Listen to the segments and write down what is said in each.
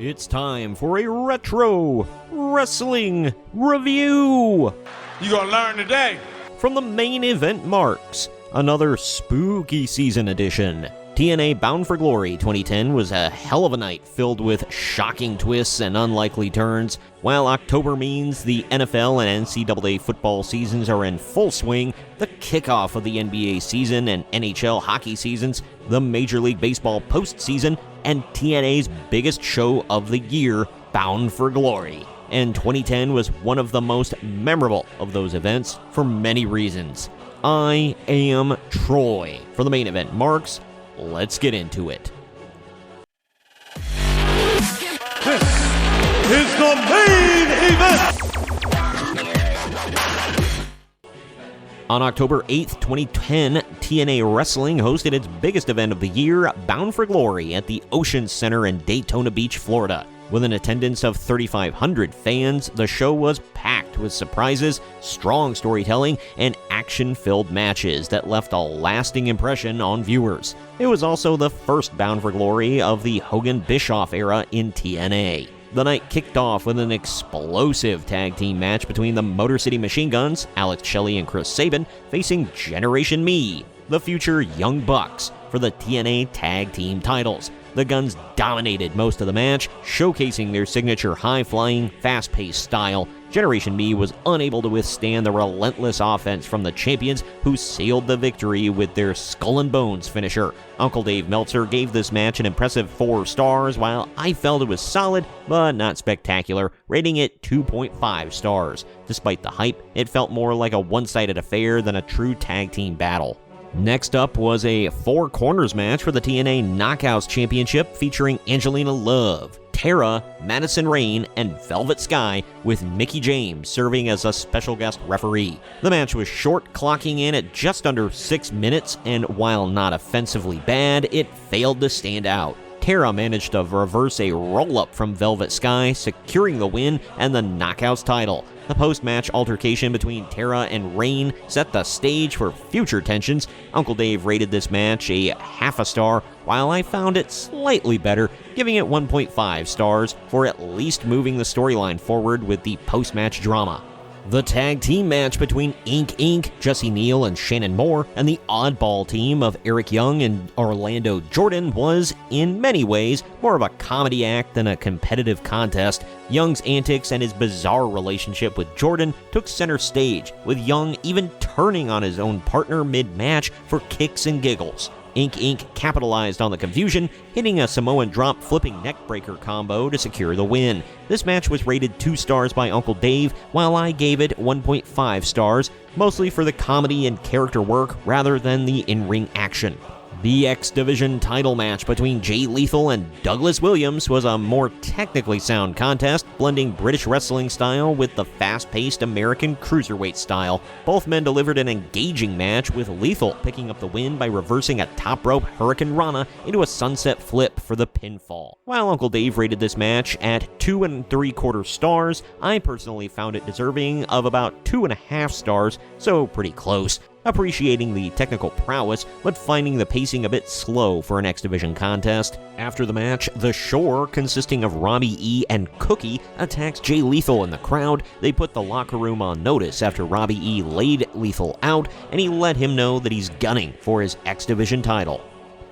It's time for a retro wrestling review. You gonna learn today. From the main event marks, another spooky season edition. TNA Bound for Glory 2010 was a hell of a night filled with shocking twists and unlikely turns. While October means the NFL and NCAA football seasons are in full swing, the kickoff of the NBA season and NHL hockey seasons, the Major League Baseball postseason, and TNA's biggest show of the year, Bound for Glory. And 2010 was one of the most memorable of those events for many reasons. I am Troy. For the main event marks, let's get into it. This is the main event. On October 8th, 2010, TNA Wrestling hosted its biggest event of the year, Bound for Glory, at the Ocean Center in Daytona Beach, Florida. With an attendance of 3,500 fans, the show was packed with surprises, strong storytelling, and action-filled matches that left a lasting impression on viewers. It was also the first Bound for Glory of the Hogan-Bischoff era in TNA. The night kicked off with an explosive tag team match between the Motor City Machine Guns, Alex Shelley and Chris Sabin, facing Generation Me, the future Young Bucks, for the TNA Tag Team titles. The Guns dominated most of the match, showcasing their signature high-flying, fast-paced style. Generation Me was unable to withstand the relentless offense from the champions, who sealed the victory with their Skull and Bones finisher. Uncle Dave Meltzer gave this match an impressive 4 stars, while I felt it was solid, but not spectacular, rating it 2.5 stars. Despite the hype, it felt more like a one-sided affair than a true tag team battle. Next up was a 4 corners match for the TNA Knockouts Championship featuring Angelina Love, Tara, Madison Rayne, and Velvet Sky, with Mickie James serving as a special guest referee. The match was short, clocking in at just under 6 minutes, and while not offensively bad, it failed to stand out. Tara managed to reverse a roll-up from Velvet Sky, securing the win and the Knockouts title. The post-match altercation between Tara and Rayne set the stage for future tensions. Uncle Dave rated this match a half a star, while I found it slightly better, giving it 1.5 stars for at least moving the storyline forward with the post-match drama. The tag team match between Inc., Jesse Neal and Shannon Moore, and the oddball team of Eric Young and Orlando Jordan was, in many ways, more of a comedy act than a competitive contest. Young's antics and his bizarre relationship with Jordan took center stage, with Young even turning on his own partner mid-match for kicks and giggles. Inc. capitalized on the confusion, hitting a Samoan drop flipping neckbreaker combo to secure the win. This match was rated 2 stars by Uncle Dave, while I gave it 1.5 stars, mostly for the comedy and character work rather than the in-ring action. The X Division title match between Jay Lethal and Douglas Williams was a more technically sound contest, blending British wrestling style with the fast-paced American cruiserweight style. Both men delivered an engaging match, with Lethal picking up the win by reversing a top rope Hurricane Rana into a sunset flip for the pinfall. While Uncle Dave rated this match at 2 3/4 stars, I personally found it deserving of about 2.5 stars, so pretty close. Appreciating the technical prowess, but finding the pacing a bit slow for an X Division contest. After the match, The Shore, consisting of Robbie E. and Cookie, attacks Jay Lethal in the crowd. They put the locker room on notice after Robbie E. laid Lethal out, and he let him know that he's gunning for his X Division title.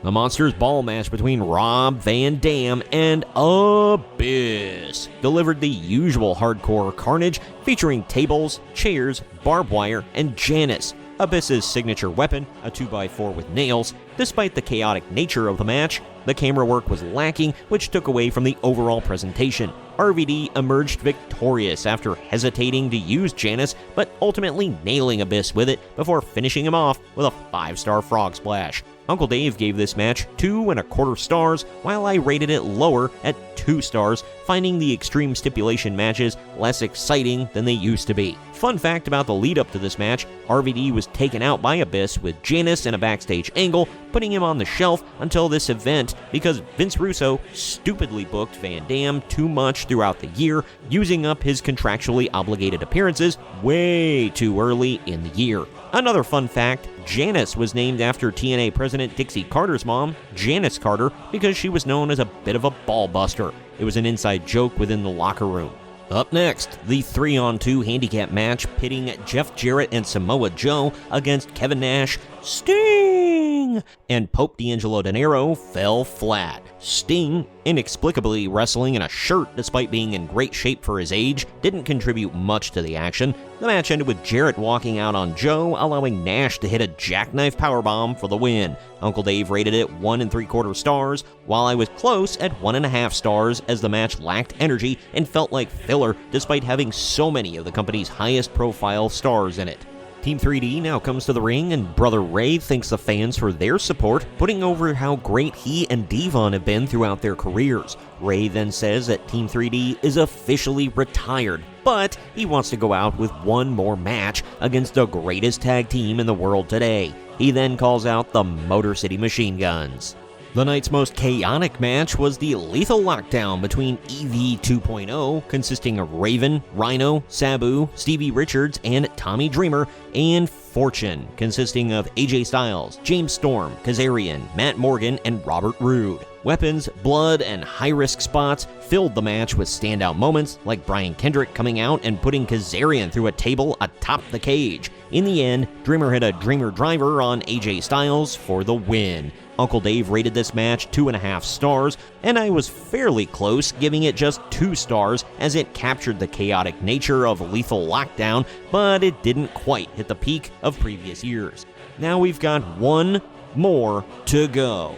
The Monsters Ball match between Rob Van Dam and Abyss delivered the usual hardcore carnage, featuring tables, chairs, barbed wire, and Janice, Abyss's signature weapon, a 2x4 with nails. Despite the chaotic nature of the match, the camera work was lacking, which took away from the overall presentation. RVD emerged victorious after hesitating to use Janice, but ultimately nailing Abyss with it before finishing him off with a 5-star frog splash. Uncle Dave gave this match 2 1/4 stars, while I rated it lower at 2 stars, finding the extreme stipulation matches less exciting than they used to be. Fun fact about the lead up to this match, RVD was taken out by Abyss with Janice in a backstage angle, putting him on the shelf until this event because Vince Russo stupidly booked Van Dam too much throughout the year, using up his contractually obligated appearances way too early in the year. Another fun fact, Janice was named after TNA President Dixie Carter's mom, Janice Carter, because she was known as a bit of a ball buster. It was an inside joke within the locker room. Up next, the 3-on-2 handicap match pitting Jeff Jarrett and Samoa Joe against Kevin Nash, Sting, and Pope D'Angelo Dinero fell flat. Sting, inexplicably wrestling in a shirt despite being in great shape for his age, didn't contribute much to the action. The match ended with Jarrett walking out on Joe, allowing Nash to hit a jackknife powerbomb for the win. Uncle Dave rated it 1 3/4 stars, while I was close at 1.5 stars as the match lacked energy and felt like filler despite having so many of the company's highest profile stars in it. Team 3D now comes to the ring, and Brother Ray thanks the fans for their support, putting over how great he and Devon have been throughout their careers. Ray then says that Team 3D is officially retired, but he wants to go out with one more match against the greatest tag team in the world today. He then calls out the Motor City Machine Guns. The night's most chaotic match was the Lethal Lockdown between EV 2.0, consisting of Raven, Rhino, Sabu, Stevie Richards, and Tommy Dreamer, and Fortune, consisting of AJ Styles, James Storm, Kazarian, Matt Morgan, and Robert Roode. Weapons, blood, and high-risk spots filled the match with standout moments, like Brian Kendrick coming out and putting Kazarian through a table atop the cage. In the end, Dreamer hit a Dreamer Driver on AJ Styles for the win. Uncle Dave rated this match 2.5 stars, and I was fairly close, giving it just 2 stars as it captured the chaotic nature of Lethal Lockdown, but it didn't quite hit the peak of previous years. Now we've got one more to go.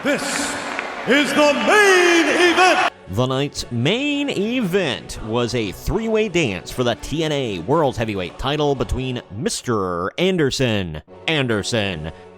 This is the main event. The night's main event was a 3-way dance for the TNA World Heavyweight title between Mr. Anderson,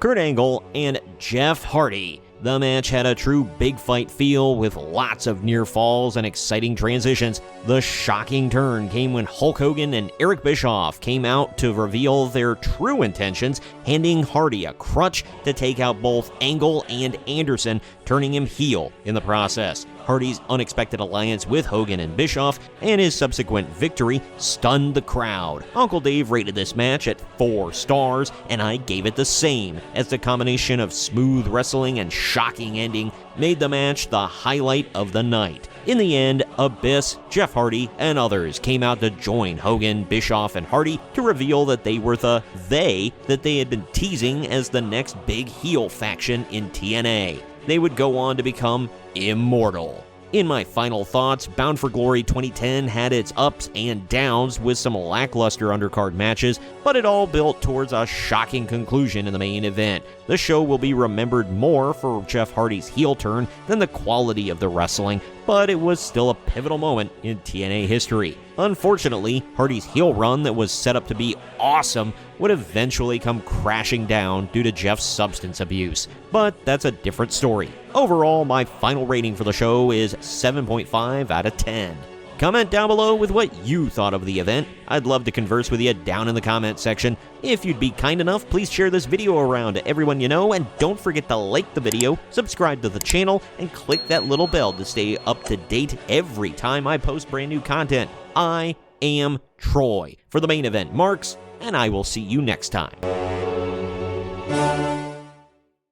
Kurt Angle, and Jeff Hardy. The match had a true big fight feel with lots of near falls and exciting transitions. The shocking turn came when Hulk Hogan and Eric Bischoff came out to reveal their true intentions, handing Hardy a crutch to take out both Angle and Anderson, turning him heel in the process. Hardy's unexpected alliance with Hogan and Bischoff and his subsequent victory stunned the crowd. Uncle Dave rated this match at 4 stars, and I gave it the same, as the combination of smooth wrestling and shocking ending made the match the highlight of the night. In the end, Abyss, Jeff Hardy, and others came out to join Hogan, Bischoff, and Hardy to reveal that they were the they that they had been teasing as the next big heel faction in TNA. They would go on to become immortal. In my final thoughts, Bound for Glory 2010 had its ups and downs with some lackluster undercard matches, but it all built towards a shocking conclusion in the main event. The show will be remembered more for Jeff Hardy's heel turn than the quality of the wrestling, but it was still a pivotal moment in TNA history. Unfortunately, Hardy's heel run that was set up to be awesome would eventually come crashing down due to Jeff's substance abuse, but that's a different story. Overall, my final rating for the show is 7.5 out of 10. Comment down below with what you thought of the event. I'd love to converse with you down in the comment section. If you'd be kind enough, please share this video around to everyone you know, and don't forget to like the video, subscribe to the channel, and click that little bell to stay up to date every time I post brand new content. I am Troy for the Main Event Marks, and I will see you next time.